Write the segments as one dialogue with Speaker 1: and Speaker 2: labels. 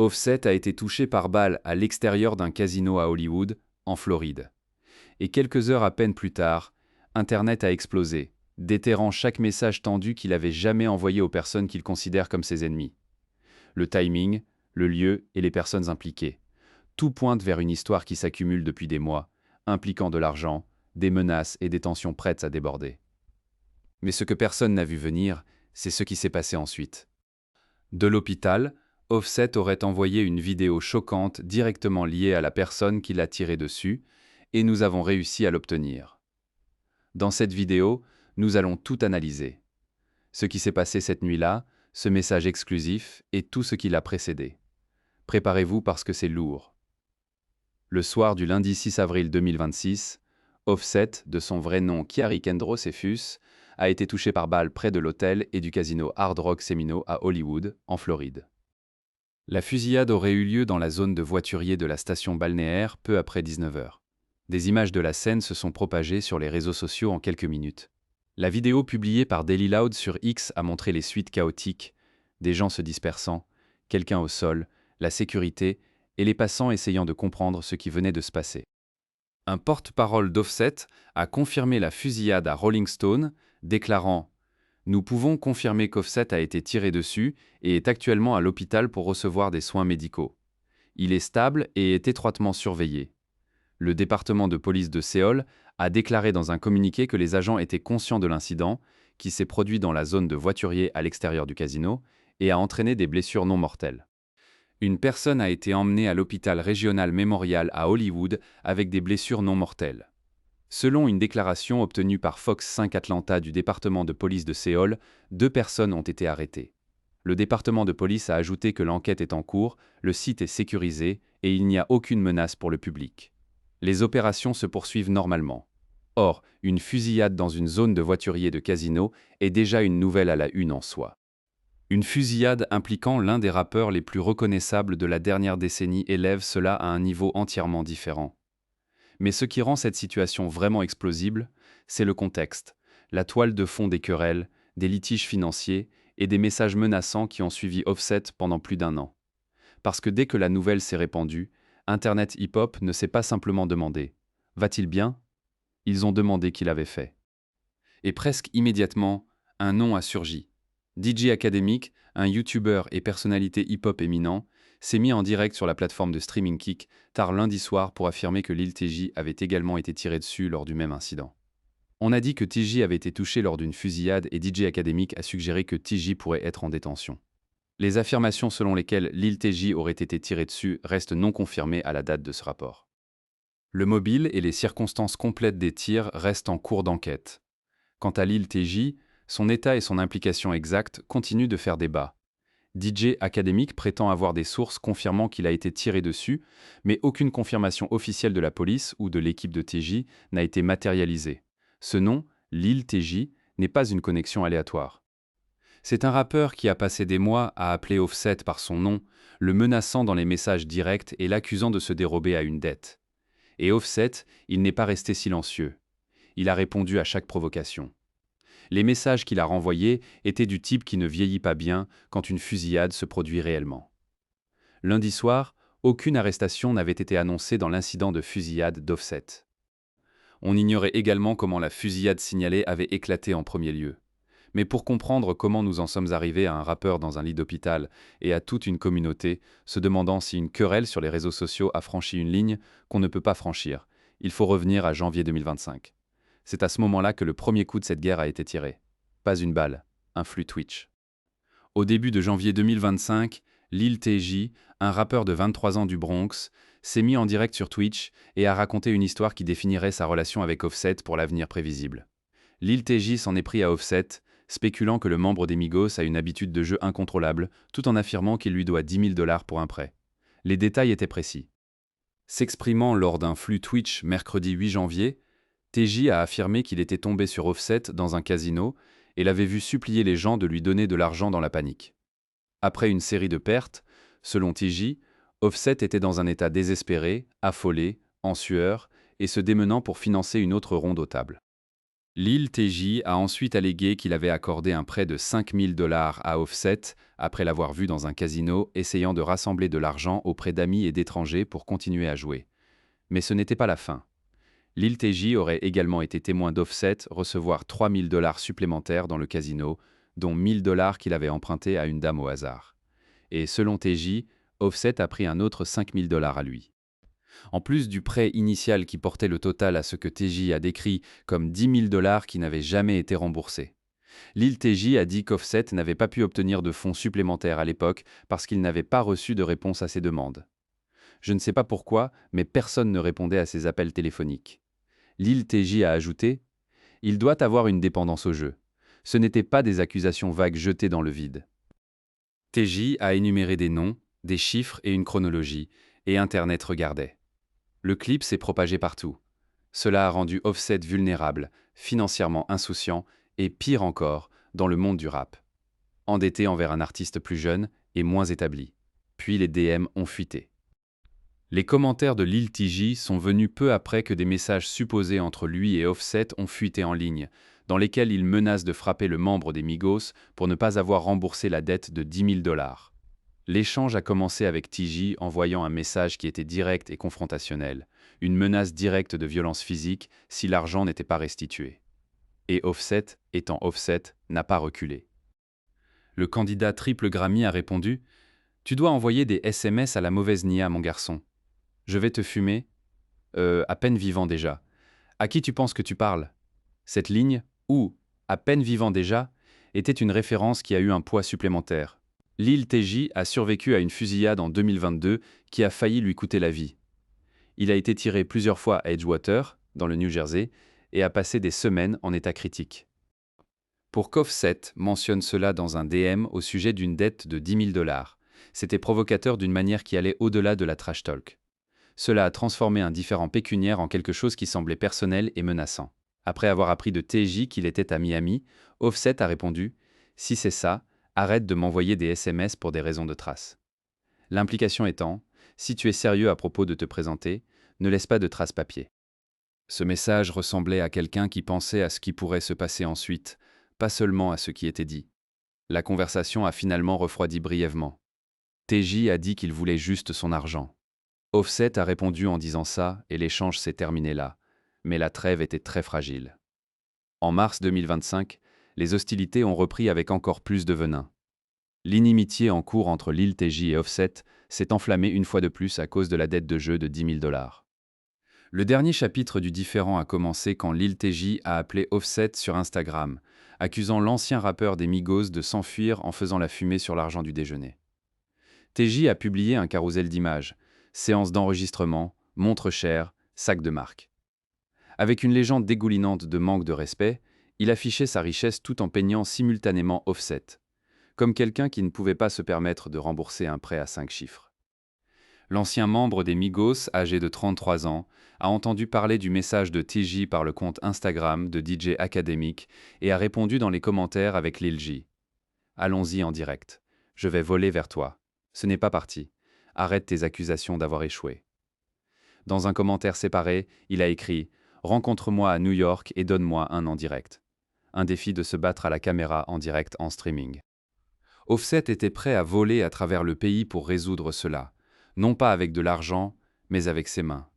Speaker 1: Offset a été touché par balle à l'extérieur d'un casino à Hollywood, en Floride. Et quelques heures à peine plus tard, Internet a explosé, déterrant chaque message tendu qu'il avait jamais envoyé aux personnes qu'il considère comme ses ennemis. Le timing, le lieu et les personnes impliquées. Tout pointe vers une histoire qui s'accumule depuis des mois, impliquant de l'argent, des menaces et des tensions prêtes à déborder. Mais ce que personne n'a vu venir, c'est ce qui s'est passé ensuite. De l'hôpital, Offset aurait envoyé une vidéo choquante directement liée à la personne qui l'a tiré dessus, et nous avons réussi à l'obtenir. Dans cette vidéo, nous allons tout analyser. Ce qui s'est passé cette nuit-là, ce message exclusif et tout ce qui l'a précédé. Préparez-vous parce que c'est lourd. Le soir du lundi 6 avril 2026, Offset, de son vrai nom Chiari Kendro-Cephus, a été touché par balle près de l'hôtel et du casino Hard Rock Semino à Hollywood, en Floride. La fusillade aurait eu lieu dans la zone de voiturier de la station balnéaire peu après 19 h. Des images de la scène se sont propagées sur les réseaux sociaux en quelques minutes. La vidéo publiée par Daily Loud sur X a montré les suites chaotiques, des gens se dispersant, quelqu'un au sol, la sécurité et les passants essayant de comprendre ce qui venait de se passer. Un porte-parole d'Offset a confirmé la fusillade à Rolling Stone, déclarant « Nous pouvons confirmer qu'Offset a été tiré dessus et est actuellement à l'hôpital pour recevoir des soins médicaux. Il est stable et est étroitement surveillé. » Le département de police de Séoul a déclaré dans un communiqué que les agents étaient conscients de l'incident, qui s'est produit dans la zone de voiturier à l'extérieur du casino, et a entraîné des blessures non mortelles. Une personne a été emmenée à l'hôpital régional Memorial à Hollywood avec des blessures non mortelles. Selon une déclaration obtenue par Fox 5 Atlanta du département de police de Séoul, 2 personnes ont été arrêtées. Le département de police a ajouté que l'enquête est en cours, le site est sécurisé et il n'y a aucune menace pour le public. Les opérations se poursuivent normalement. Or, une fusillade dans une zone de voiturier de casino est déjà une nouvelle à la une en soi. Une fusillade impliquant l'un des rappeurs les plus reconnaissables de la dernière décennie élève cela à un niveau entièrement différent. Mais ce qui rend cette situation vraiment explosible, c'est le contexte, la toile de fond des querelles, des litiges financiers et des messages menaçants qui ont suivi Offset pendant plus d'1 an. Parce que dès que la nouvelle s'est répandue, Internet hip-hop ne s'est pas simplement demandé « Va-t-il bien ?» Ils ont demandé qu'il avait fait. Et presque immédiatement, un nom a surgi. DJ Academic, un YouTuber et personnalité hip-hop éminent, s'est mis en direct sur la plateforme de streaming Kick tard lundi soir pour affirmer que Lil TJ avait également été tiré dessus lors du même incident. On a dit que TJ avait été touché lors d'une fusillade et DJ Academic a suggéré que TJ pourrait être en détention. Les affirmations selon lesquelles Lil TJ aurait été tiré dessus restent non confirmées à la date de ce rapport. Le mobile et les circonstances complètes des tirs restent en cours d'enquête. Quant à Lil TJ, son état et son implication exacte continuent de faire débat. DJ Academic prétend avoir des sources confirmant qu'il a été tiré dessus, mais aucune confirmation officielle de la police ou de l'équipe de TJ n'a été matérialisée. Ce nom, Lil TJ, n'est pas une connexion aléatoire. C'est un rappeur qui a passé des mois à appeler Offset par son nom, le menaçant dans les messages directs et l'accusant de se dérober à une dette. Et Offset, il n'est pas resté silencieux. Il a répondu à chaque provocation. Les messages qu'il a renvoyés étaient du type qui ne vieillit pas bien quand une fusillade se produit réellement. Lundi soir, aucune arrestation n'avait été annoncée dans l'incident de fusillade d'Offset. On ignorait également comment la fusillade signalée avait éclaté en premier lieu. Mais pour comprendre comment nous en sommes arrivés à un rappeur dans un lit d'hôpital et à toute une communauté se demandant si une querelle sur les réseaux sociaux a franchi une ligne qu'on ne peut pas franchir, il faut revenir à janvier 2025. C'est à ce moment-là que le premier coup de cette guerre a été tiré. Pas une balle, un flux Twitch. Au début de janvier 2025, Lil TJ, un rappeur de 23 ans du Bronx, s'est mis en direct sur Twitch et a raconté une histoire qui définirait sa relation avec Offset pour l'avenir prévisible. Lil TJ s'en est pris à Offset, spéculant que le membre des Migos a une habitude de jeu incontrôlable, tout en affirmant qu'il lui doit 10 000 $ pour un prêt. Les détails étaient précis. S'exprimant lors d'un flux Twitch mercredi 8 janvier, TJ a affirmé qu'il était tombé sur Offset dans un casino et l'avait vu supplier les gens de lui donner de l'argent dans la panique. Après une série de pertes, selon TJ, Offset était dans un état désespéré, affolé, en sueur et se démenant pour financer une autre ronde aux tables. Lil TJ a ensuite allégué qu'il avait accordé un prêt de 5 000 $ à Offset après l'avoir vu dans un casino essayant de rassembler de l'argent auprès d'amis et d'étrangers pour continuer à jouer. Mais ce n'était pas la fin. Lil TJ aurait également été témoin d'Offset recevoir 3 000 $ supplémentaires dans le casino, dont 1 000 $ qu'il avait emprunté à une dame au hasard. Et selon TJ, Offset a pris un autre 5 000 $ à lui. En plus du prêt initial qui portait le total à ce que TJ a décrit comme 10 000 $ qui n'avaient jamais été remboursés. Lil TJ a dit qu'Offset n'avait pas pu obtenir de fonds supplémentaires à l'époque parce qu'il n'avait pas reçu de réponse à ses demandes. Je ne sais pas pourquoi, mais personne ne répondait à ses appels téléphoniques. Lil TJ a ajouté « Il doit avoir une dépendance au jeu. Ce n'étaient pas des accusations vagues jetées dans le vide. » TJ a énuméré des noms, des chiffres et une chronologie, et Internet regardait. Le clip s'est propagé partout. Cela a rendu Offset vulnérable, financièrement insouciant et, pire encore, dans le monde du rap. Endetté envers un artiste plus jeune et moins établi. Puis les DM ont fuité. Les commentaires de Lil TJ sont venus peu après que des messages supposés entre lui et Offset ont fuité en ligne, dans lesquels il menace de frapper le membre des Migos pour ne pas avoir remboursé la dette de 10 000 $. L'échange a commencé avec TJ envoyant un message qui était direct et confrontationnel, une menace directe de violence physique si l'argent n'était pas restitué. Et Offset, étant Offset, n'a pas reculé. Le candidat triple Grammy a répondu « Tu dois envoyer des SMS à la mauvaise Nia, mon garçon. Je vais te fumer. À peine vivant déjà. À qui tu penses que tu parles ?» Cette ligne, ou « à peine vivant déjà », était une référence qui a eu un poids supplémentaire. Lil TJ a survécu à une fusillade en 2022 qui a failli lui coûter la vie. Il a été tiré plusieurs fois à Edgewater, dans le New Jersey, et a passé des semaines en état critique. Pour qu'Offset mentionne cela dans un DM au sujet d'une dette de 10 000 $, c'était provocateur d'une manière qui allait au-delà de la trash talk. Cela a transformé un différend pécuniaire en quelque chose qui semblait personnel et menaçant. Après avoir appris de TJ qu'il était à Miami, Offset a répondu « Si c'est ça, arrête de m'envoyer des SMS pour des raisons de traces. » L'implication étant « Si tu es sérieux à propos de te présenter, ne laisse pas de traces papier. » Ce message ressemblait à quelqu'un qui pensait à ce qui pourrait se passer ensuite, pas seulement à ce qui était dit. La conversation a finalement refroidi brièvement. TJ a dit qu'il voulait juste son argent. Offset a répondu en disant ça et l'échange s'est terminé là, mais la trêve était très fragile. En mars 2025, les hostilités ont repris avec encore plus de venin. L'inimitié en cours entre Lil TJ et Offset s'est enflammée une fois de plus à cause de la dette de jeu de 10 000 $. Le dernier chapitre du différend a commencé quand Lil TJ a appelé Offset sur Instagram, accusant l'ancien rappeur des Migos de s'enfuir en faisant la fumée sur l'argent du déjeuner. TJ a publié un carrousel d'images, séance d'enregistrement, montre chère, sac de marque. Avec une légende dégoulinante de manque de respect, il affichait sa richesse tout en peignant simultanément Offset, comme quelqu'un qui ne pouvait pas se permettre de rembourser un prêt à 5 chiffres. L'ancien membre des Migos, âgé de 33 ans, a entendu parler du message de TJ par le compte Instagram de DJ Academic et a répondu dans les commentaires avec Lil J. « Allons-y en direct. Je vais voler vers toi. Ce n'est pas parti. Arrête tes accusations d'avoir échoué. » Dans un commentaire séparé, il a écrit « Rencontre-moi à New York et donne-moi un en direct. » Un défi de se battre à la caméra en direct en streaming. Offset était prêt à voler à travers le pays pour résoudre cela, non pas avec de l'argent, mais avec ses mains.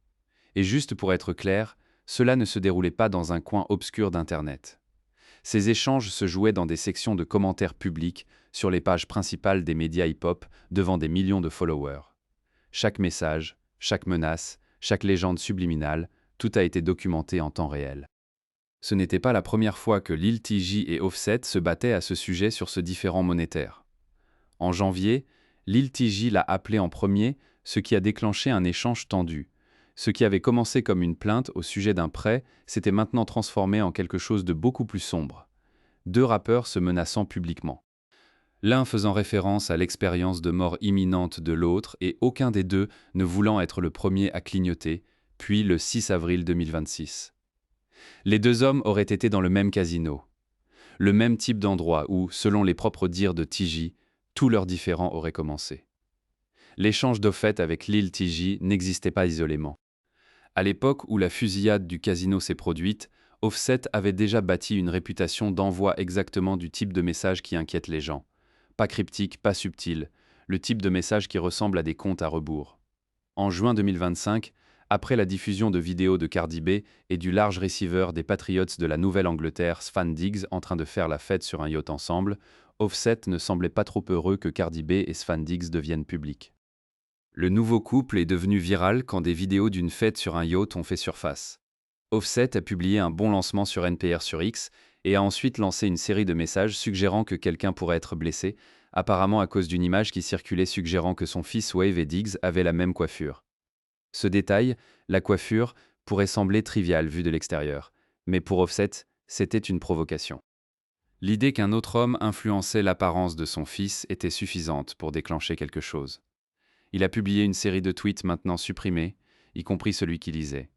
Speaker 1: Et juste pour être clair, cela ne se déroulait pas dans un coin obscur d'Internet. Ces échanges se jouaient dans des sections de commentaires publics sur les pages principales des médias hip-hop devant des millions de followers. Chaque message, chaque menace, chaque légende subliminale, tout a été documenté en temps réel. Ce n'était pas la première fois que Lil TJ et Offset se battaient à ce sujet sur ce différend monétaire. En janvier, Lil TJ l'a appelé en premier, ce qui a déclenché un échange tendu. Ce qui avait commencé comme une plainte au sujet d'un prêt s'était maintenant transformé en quelque chose de beaucoup plus sombre. Deux rappeurs se menaçant publiquement. L'un faisant référence à l'expérience de mort imminente de l'autre et aucun des deux ne voulant être le premier à clignoter, puis le 6 avril 2026. Les deux hommes auraient été dans le même casino. Le même type d'endroit où, selon les propres dires de TJ, tous leurs différends auraient commencé. L'échange d'Offset avec Lil TJ n'existait pas isolément. À l'époque où la fusillade du casino s'est produite, Offset avait déjà bâti une réputation d'envoi exactement du type de message qui inquiète les gens. Pas cryptique, pas subtil, le type de message qui ressemble à des comptes à rebours. En juin 2025, après la diffusion de vidéos de Cardi B et du large receiver des Patriots de la Nouvelle-Angleterre Sfan Diggs en train de faire la fête sur un yacht ensemble, Offset ne semblait pas trop heureux que Cardi B et Sfan Diggs deviennent publics. Le nouveau couple est devenu viral quand des vidéos d'une fête sur un yacht ont fait surface. Offset a publié un bon lancement sur NPR sur X et a ensuite lancé une série de messages suggérant que quelqu'un pourrait être blessé, apparemment à cause d'une image qui circulait suggérant que son fils Wave et Diggs avaient la même coiffure. Ce détail, la coiffure, pourrait sembler trivial vu de l'extérieur, mais pour Offset, c'était une provocation. L'idée qu'un autre homme influençait l'apparence de son fils était suffisante pour déclencher quelque chose. Il a publié une série de tweets maintenant supprimés, y compris celui qui lisait.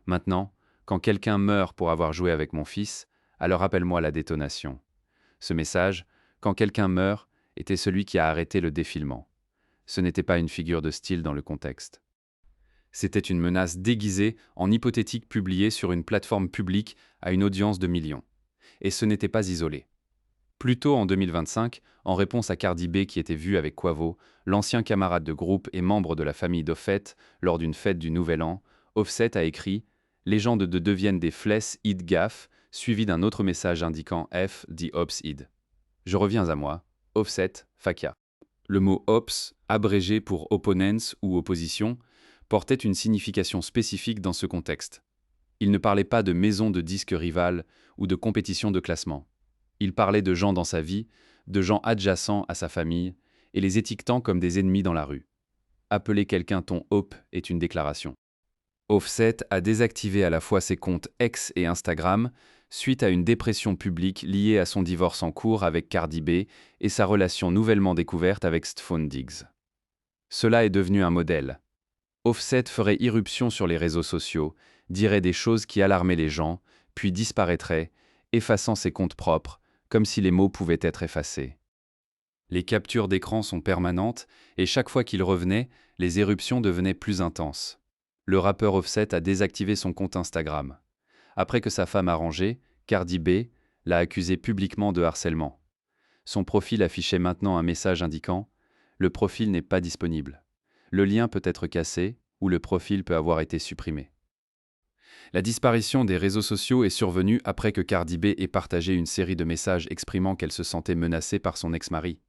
Speaker 1: Maintenant, quand quelqu'un meurt pour avoir joué avec mon fils, alors appelle-moi la détonation. Ce message, quand quelqu'un meurt, était celui qui a arrêté le défilement. Ce n'était pas une figure de style dans le contexte. C'était une menace déguisée en hypothétique publiée sur une plateforme publique à une audience de millions. Et ce n'était pas isolé. Plus tôt en 2025, en réponse à Cardi B qui était vue avec Quavo, l'ancien camarade de groupe et membre de la famille d'Offset, lors d'une fête du Nouvel An, Offset a écrit « Les gens de deviennent des flesses id gaffe », suivi d'un autre message indiquant F the ops id. Je reviens à moi, Offset, Fakia. Le mot ops, abrégé pour opponents ou opposition, portait une signification spécifique dans ce contexte. Il ne parlait pas de maison de disques rivales ou de compétition de classement. Il parlait de gens dans sa vie, de gens adjacents à sa famille, et les étiquetant comme des ennemis dans la rue. Appeler quelqu'un ton op est une déclaration. Offset a désactivé à la fois ses comptes X et Instagram suite à une dépression publique liée à son divorce en cours avec Cardi B et sa relation nouvellement découverte avec Sfan Diggs. Cela est devenu un modèle. Offset ferait irruption sur les réseaux sociaux, dirait des choses qui alarmaient les gens, puis disparaîtrait, effaçant ses comptes propres, comme si les mots pouvaient être effacés. Les captures d'écran sont permanentes, et chaque fois qu'il revenait, les éruptions devenaient plus intenses. Le rappeur Offset a désactivé son compte Instagram. Après que sa femme a rangé, Cardi B l'a accusé publiquement de harcèlement. Son profil affichait maintenant un message indiquant « Le profil n'est pas disponible. Le lien peut être cassé ou le profil peut avoir été supprimé. » La disparition des réseaux sociaux est survenue après que Cardi B ait partagé une série de messages exprimant qu'elle se sentait menacée par son ex-mari.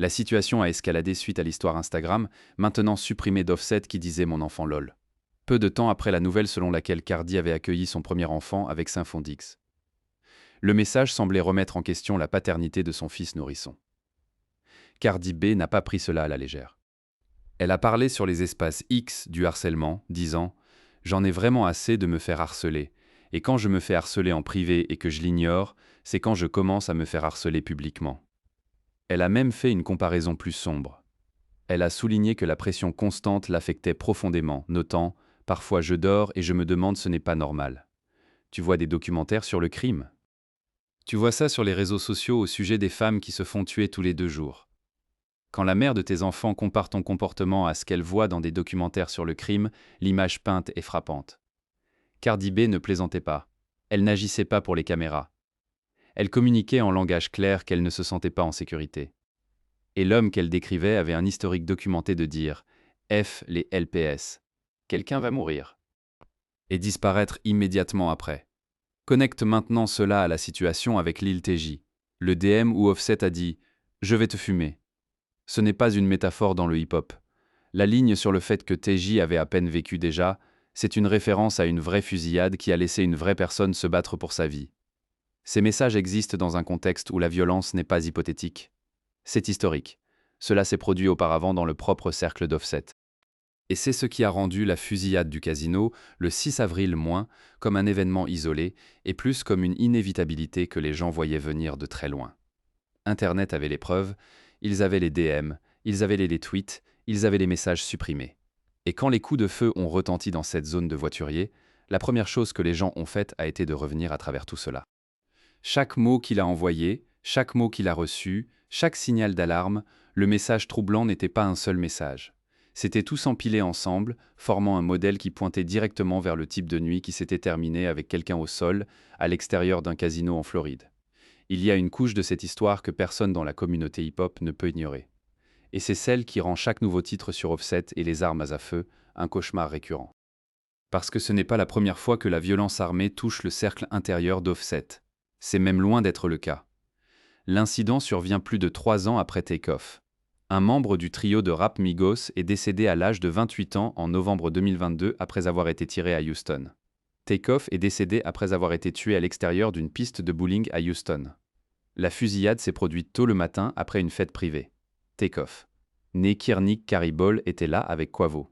Speaker 1: La situation a escaladé suite à l'histoire Instagram, maintenant supprimée d'Offset qui disait « Mon enfant lol ». Peu de temps après la nouvelle selon laquelle Cardi avait accueilli son premier enfant avec Sfan Diggs. Le message semblait remettre en question la paternité de son fils nourrisson. Cardi B n'a pas pris cela à la légère. Elle a parlé sur les espaces X du harcèlement, disant « J'en ai vraiment assez de me faire harceler, et quand je me fais harceler en privé et que je l'ignore, c'est quand je commence à me faire harceler publiquement. » Elle a même fait une comparaison plus sombre. Elle a souligné que la pression constante l'affectait profondément, notant « Parfois je dors et je me demande ce n'est pas normal. Tu vois des documentaires sur le crime ? Tu vois ça sur les réseaux sociaux au sujet des femmes qui se font tuer tous les 2 jours. Quand la mère de tes enfants compare ton comportement à ce qu'elle voit dans des documentaires sur le crime, l'image peinte est frappante. Cardi B ne plaisantait pas. Elle n'agissait pas pour les caméras. Elle communiquait en langage clair qu'elle ne se sentait pas en sécurité. Et l'homme qu'elle décrivait avait un historique documenté de dire « F les LPS, quelqu'un va mourir » et disparaître immédiatement après. Connecte maintenant cela à la situation avec Lil TJ. Le DM où Offset a dit « Je vais te fumer ». Ce n'est pas une métaphore dans le hip-hop. La ligne sur le fait que TJ avait à peine vécu déjà, c'est une référence à une vraie fusillade qui a laissé une vraie personne se battre pour sa vie. Ces messages existent dans un contexte où la violence n'est pas hypothétique. C'est historique. Cela s'est produit auparavant dans le propre cercle d'Offset. Et c'est ce qui a rendu la fusillade du casino, le 6 avril moins, comme un événement isolé, et plus comme une inévitabilité que les gens voyaient venir de très loin. Internet avait les preuves, ils avaient les DM, ils avaient les tweets, ils avaient les messages supprimés. Et quand les coups de feu ont retenti dans cette zone de voiturier, la première chose que les gens ont faite a été de revenir à travers tout cela. Chaque mot qu'il a envoyé, chaque mot qu'il a reçu, chaque signal d'alarme, le message troublant n'était pas un seul message. C'était tous empilés ensemble, formant un modèle qui pointait directement vers le type de nuit qui s'était terminé avec quelqu'un au sol, à l'extérieur d'un casino en Floride. Il y a une couche de cette histoire que personne dans la communauté hip-hop ne peut ignorer. Et c'est celle qui rend chaque nouveau titre sur Offset et les armes à feu un cauchemar récurrent. Parce que ce n'est pas la première fois que la violence armée touche le cercle intérieur d'Offset. C'est même loin d'être le cas. L'incident survient plus de 3 ans après Take-Off. Un membre du trio de rap Migos est décédé à l'âge de 28 ans en novembre 2022 après avoir été tiré à Houston. Take-Off est décédé après avoir été tué à l'extérieur d'une piste de bowling à Houston. La fusillade s'est produite tôt le matin après une fête privée. Take-Off. Né Kiernick Caribol était là avec Quavo.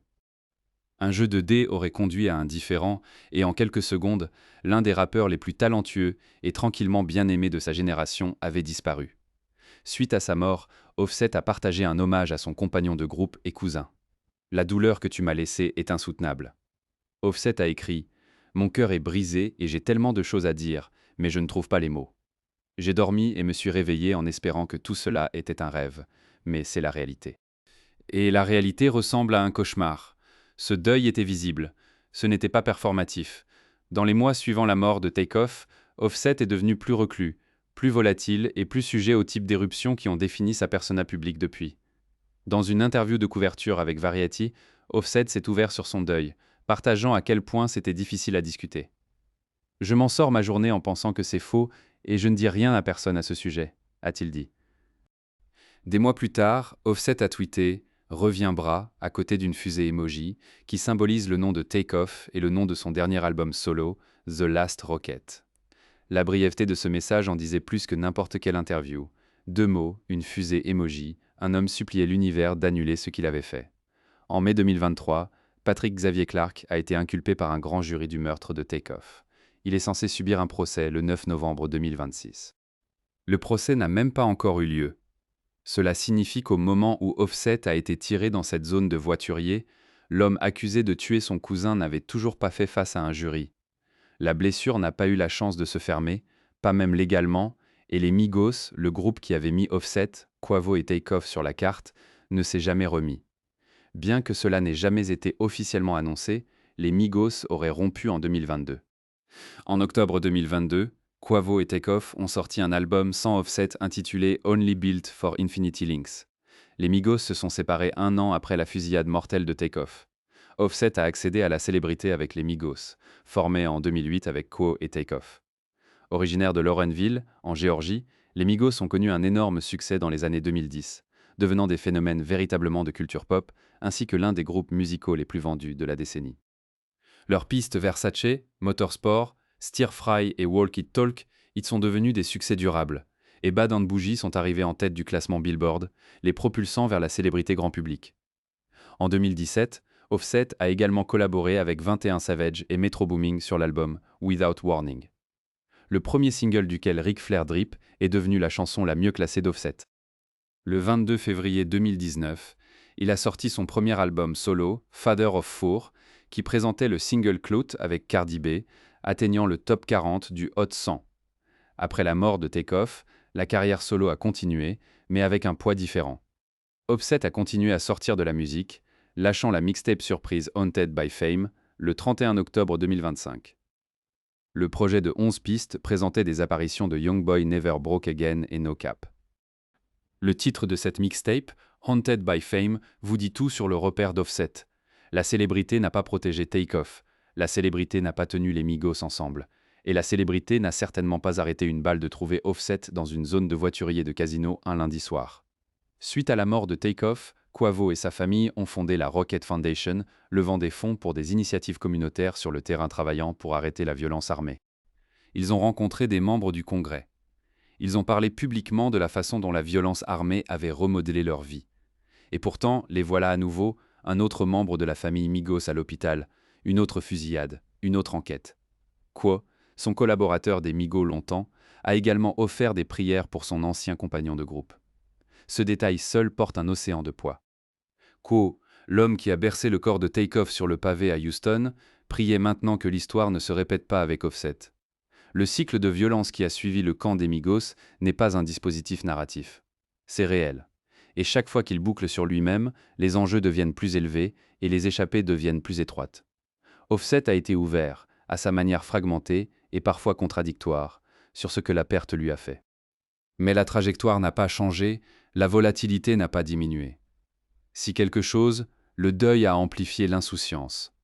Speaker 1: Un jeu de dés aurait conduit à un différend, et en quelques secondes, l'un des rappeurs les plus talentueux et tranquillement bien aimés de sa génération avait disparu. Suite à sa mort, Offset a partagé un hommage à son compagnon de groupe et cousin. La douleur que tu m'as laissée est insoutenable. Offset a écrit « Mon cœur est brisé et j'ai tellement de choses à dire, mais je ne trouve pas les mots. J'ai dormi et me suis réveillé en espérant que tout cela était un rêve, mais c'est la réalité. » Et la réalité ressemble à un cauchemar. Ce deuil était visible, ce n'était pas performatif. Dans les mois suivant la mort de Take-Off, Offset est devenu plus reclus, plus volatile et plus sujet au type d'éruptions qui ont défini sa persona publique depuis. Dans une interview de couverture avec Variety, Offset s'est ouvert sur son deuil, partageant à quel point c'était difficile à discuter. « Je m'en sors ma journée en pensant que c'est faux et je ne dis rien à personne à ce sujet », a-t-il dit. Des mois plus tard, Offset a tweeté « Reviens-bras » à côté d'une fusée emoji qui symbolise le nom de Take-Off et le nom de son dernier album solo, The Last Rocket. La brièveté de ce message en disait plus que n'importe quelle interview. 2 mots, une fusée emoji, un homme suppliait l'univers d'annuler ce qu'il avait fait. En mai 2023, Patrick Xavier Clark a été inculpé par un grand jury du meurtre de Take-Off. Il est censé subir un procès le 9 novembre 2026. Le procès n'a même pas encore eu lieu. Cela signifie qu'au moment où Offset a été tiré dans cette zone de voiturier, l'homme accusé de tuer son cousin n'avait toujours pas fait face à un jury. La blessure n'a pas eu la chance de se fermer, pas même légalement, et les Migos, le groupe qui avait mis Offset, Quavo et Take-Off sur la carte, ne s'est jamais remis. Bien que cela n'ait jamais été officiellement annoncé, les Migos auraient rompu en 2022. En octobre 2022, Quavo et Take-Off ont sorti un album sans Offset intitulé Only Built for Infinity Links. Les Migos se sont séparés 1 an après la fusillade mortelle de Take-Off. Offset a accédé à la célébrité avec les Migos, formés en 2008 avec Quavo et Take-Off. Originaires de Lorenville, en Géorgie, les Migos ont connu un énorme succès dans les années 2010, devenant des phénomènes véritablement de culture pop, ainsi que l'un des groupes musicaux les plus vendus de la décennie. Leurs pistes Versace, Motorsport, Stir Fry et Walk It Talk, ils sont devenus des succès durables, et Bad and Bougie sont arrivés en tête du classement Billboard, les propulsant vers la célébrité grand public. En 2017, Offset a également collaboré avec 21 Savage et Metro Boomin sur l'album Without Warning. Le premier single duquel Ric Flair Drip est devenu la chanson la mieux classée d'Offset. Le 22 février 2019, il a sorti son premier album solo, Father of Four, qui présentait le single Clout avec Cardi B, atteignant le top 40 du Hot 100. Après la mort de Take-Off, la carrière solo a continué, mais avec un poids différent. Offset a continué à sortir de la musique, lâchant la mixtape surprise Haunted by Fame le 31 octobre 2025. Le projet de 11 pistes présentait des apparitions de Youngboy Never Broke Again et No Cap. Le titre de cette mixtape, Haunted by Fame, vous dit tout sur le repère d'Offset. La célébrité n'a pas protégé Take-Off, la célébrité n'a pas tenu les Migos ensemble, et la célébrité n'a certainement pas arrêté une balle de trouver Offset dans une zone de voiturier de casino un lundi soir. Suite à la mort de Take-Off, Quavo et sa famille ont fondé la Rocket Foundation, levant des fonds pour des initiatives communautaires sur le terrain travaillant pour arrêter la violence armée. Ils ont rencontré des membres du Congrès. Ils ont parlé publiquement de la façon dont la violence armée avait remodelé leur vie. Et pourtant, les voilà à nouveau, un autre membre de la famille Migos à l'hôpital, une autre fusillade, une autre enquête. Quo, son collaborateur des Migos longtemps, a également offert des prières pour son ancien compagnon de groupe. Ce détail seul porte un océan de poids. Quo, l'homme qui a bercé le corps de Take-Off sur le pavé à Houston, priait maintenant que l'histoire ne se répète pas avec Offset. Le cycle de violence qui a suivi le camp des Migos n'est pas un dispositif narratif. C'est réel. Et chaque fois qu'il boucle sur lui-même, les enjeux deviennent plus élevés et les échappées deviennent plus étroites. Offset a été ouvert, à sa manière fragmentée et parfois contradictoire, sur ce que la perte lui a fait. Mais la trajectoire n'a pas changé, la volatilité n'a pas diminué. Si quelque chose, le deuil a amplifié l'insouciance.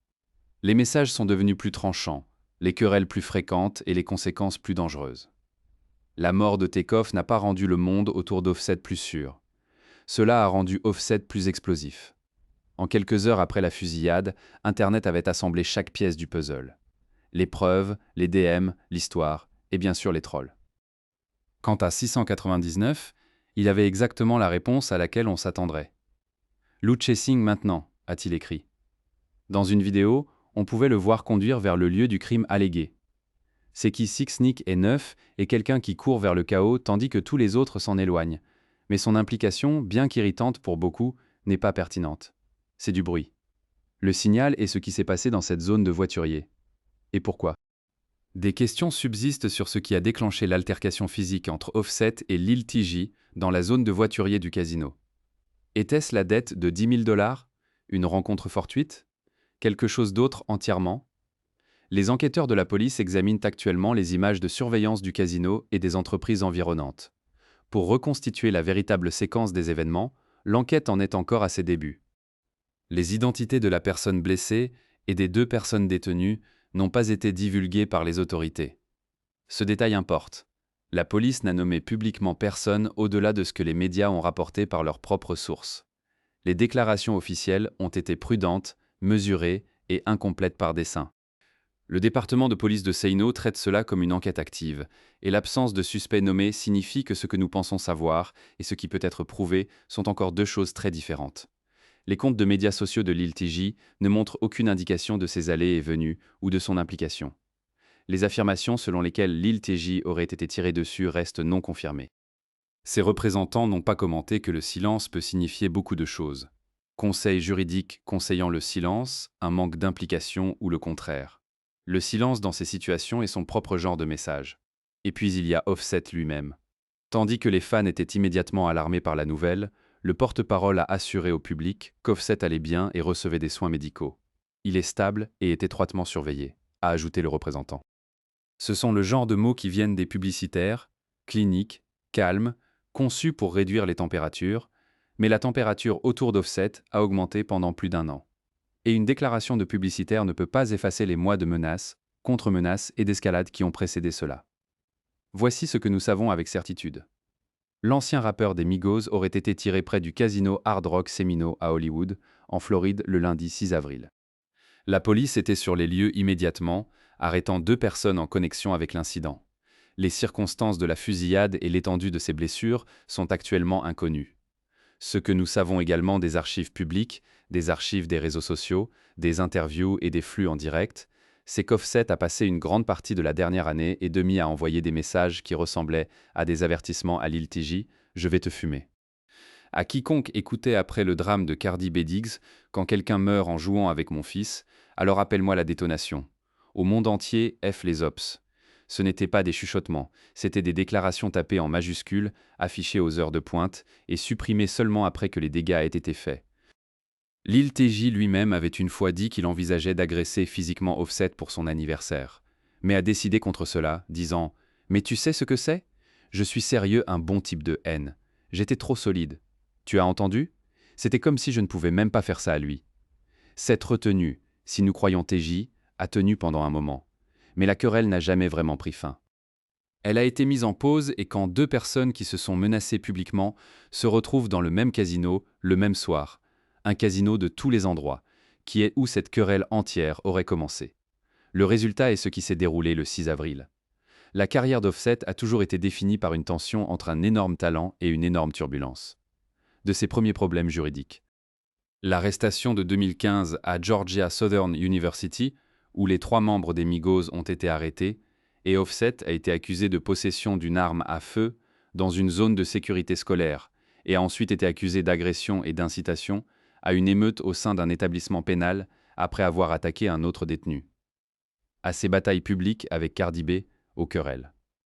Speaker 1: Les messages sont devenus plus tranchants, les querelles plus fréquentes et les conséquences plus dangereuses. La mort de Takeoff n'a pas rendu le monde autour d'Offset plus sûr. Cela a rendu Offset plus explosif. En quelques heures après la fusillade, Internet avait assemblé chaque pièce du puzzle. Les preuves, les DM, l'histoire, et bien sûr les trolls. Quant à 699, il avait exactement la réponse à laquelle on s'attendrait. « Loot chasing maintenant », a-t-il écrit. Dans une vidéo, on pouvait le voir conduire vers le lieu du crime allégué. C'est qui Sixnick est neuf et quelqu'un qui court vers le chaos tandis que tous les autres s'en éloignent. Mais son implication, bien qu'irritante pour beaucoup, n'est pas pertinente. C'est du bruit. Le signal est ce qui s'est passé dans cette zone de voiturier. Et pourquoi? Des questions subsistent sur ce qui a déclenché l'altercation physique entre Offset et Lil TJ dans la zone de voiturier du casino. Était-ce la dette de 10 000 $? Une rencontre fortuite? Quelque chose d'autre entièrement? Les enquêteurs de la police examinent actuellement les images de surveillance du casino et des entreprises environnantes. Pour reconstituer la véritable séquence des événements, l'enquête en est encore à ses débuts. Les identités de la personne blessée et des 2 personnes détenues n'ont pas été divulguées par les autorités. Ce détail importe. La police n'a nommé publiquement personne au-delà de ce que les médias ont rapporté par leurs propres sources. Les déclarations officielles ont été prudentes, mesurées et incomplètes par dessein. Le département de police de Seino traite cela comme une enquête active, et l'absence de suspect nommé signifie que ce que nous pensons savoir et ce qui peut être prouvé sont encore 2 choses très différentes. Les comptes de médias sociaux de Lil TJ ne montrent aucune indication de ses allées et venues ou de son implication. Les affirmations selon lesquelles Lil TJ aurait été tiré dessus restent non confirmées. Ses représentants n'ont pas commenté que le silence peut signifier beaucoup de choses. Conseil juridique conseillant le silence, un manque d'implication ou le contraire. Le silence dans ces situations est son propre genre de message. Et puis il y a Offset lui-même. Tandis que les fans étaient immédiatement alarmés par la nouvelle, le porte-parole a assuré au public qu'Offset allait bien et recevait des soins médicaux. Il est stable et est étroitement surveillé, a ajouté le représentant. Ce sont le genre de mots qui viennent des publicitaires, cliniques, calmes, conçus pour réduire les températures, mais la température autour d'Offset a augmenté pendant plus d'1 an. Et une déclaration de publicitaire ne peut pas effacer les mois de menaces, contre-menaces et d'escalade qui ont précédé cela. Voici ce que nous savons avec certitude. L'ancien rappeur des Migos aurait été tiré près du casino Hard Rock Semino à Hollywood, en Floride, le lundi 6 avril. La police était sur les lieux immédiatement, arrêtant 2 personnes en connexion avec l'incident. Les circonstances de la fusillade et l'étendue de ses blessures sont actuellement inconnues. Ce que nous savons également des archives publiques, des archives des réseaux sociaux, des interviews et des flux en direct, c'est qu'Offset a passé une grande partie de la dernière année et demie à envoyer des messages qui ressemblaient à des avertissements à Lil TJ « Je vais te fumer ». À quiconque écoutait après le drame de Cardi B Diggs, quand quelqu'un meurt en jouant avec mon fils, alors appelle-moi la détonation. Au monde entier, F les ops. Ce n'étaient pas des chuchotements, c'étaient des déclarations tapées en majuscules, affichées aux heures de pointe et supprimées seulement après que les dégâts aient été faits. Lil TJ lui-même avait une fois dit qu'il envisageait d'agresser physiquement Offset pour son anniversaire, mais a décidé contre cela, disant « Mais tu sais ce que c'est? Je suis sérieux un bon type de haine. J'étais trop solide. Tu as entendu? C'était comme si je ne pouvais même pas faire ça à lui. » Cette retenue, si nous croyons TJ, a tenu pendant un moment, mais la querelle n'a jamais vraiment pris fin. Elle a été mise en pause et quand 2 personnes qui se sont menacées publiquement se retrouvent dans le même casino, le même soir, un casino de tous les endroits, qui est où cette querelle entière aurait commencé. Le résultat est ce qui s'est déroulé le 6 avril. La carrière d'Offset a toujours été définie par une tension entre un énorme talent et une énorme turbulence. De ses premiers problèmes juridiques. L'arrestation de 2015 à Georgia Southern University, où les 3 membres des Migos ont été arrêtés, et Offset a été accusé de possession d'une arme à feu dans une zone de sécurité scolaire, et a ensuite été accusé d'agression et d'incitation à une émeute au sein d'un établissement pénal après avoir attaqué un autre détenu. À ses batailles publiques avec Cardi B, aux querelles.